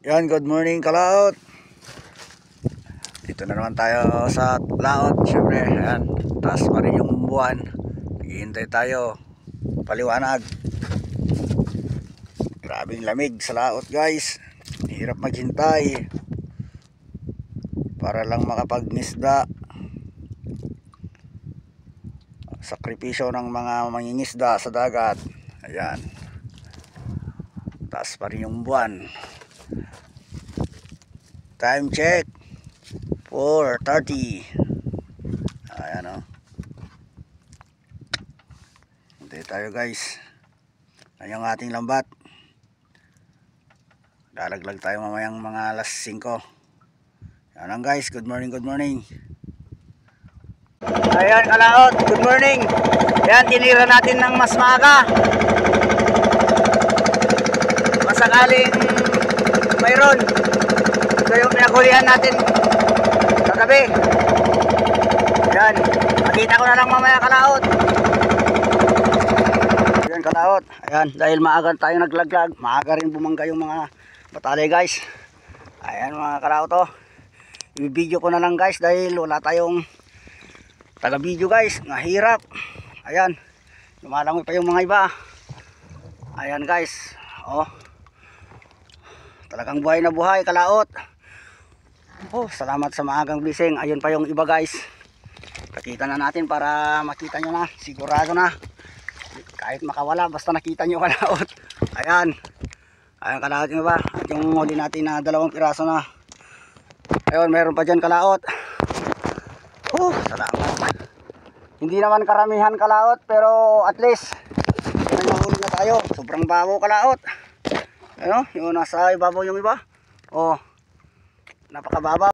Yan, good morning kalaot. Dito na naman tayo sa laot. Siyempre, ayan, taas pa rin yung buwan. Naghihintay tayo. Paliwanag. Grabing lamig sa laot, guys. Hirap maghintay para lang makapag-ngisda. Sakripisyo ng mga mangingisda sa dagat. Ayan. Taas pa rin yung buwan. Time check 4:30. Ayan o. Hintay tayo, guys. Ayan yung ating lambat. Lalaglag tayo mamayang mga alas 5. Ayan lang, guys. Good morning, good morning. Ayan kalaot, good morning. Ayan, tinira natin ng mas maaga. Masakaling mayroon. Ito yung pinakulihan natin kagabi. Ayan, makita ko na lang mamaya kalaot. Ayan kalaot. Ayan, dahil maaga tayo naglaglag, maaga rin bumangga yung mga batali, guys. Ayan mga kalaot, oh. I-video ko na lang, guys, dahil wala tayong taga-video, guys. Nahirap. Ayan, lumalangoy pa yung mga iba. Ayan, guys, oh. Talagang buhay na buhay kalaot. Oh, salamat sa maagang blessing. Ayun pa yung iba, guys. Pakita na natin para makita nyo na. Sigurado na. Kahit makawala, basta nakita nyo kalaot. Ayan. Ayan kalaot yung iba. At yung huli natin na 2 piraso na. Ayun, meron pa dyan kalaot. Oh, salamat. Hindi naman karamihan kalaot, pero at least may mahuli na tayo. Sobrang babaw kalaot. Ayun, yung nasa ibabaw yung iba. Oh, napakababaw.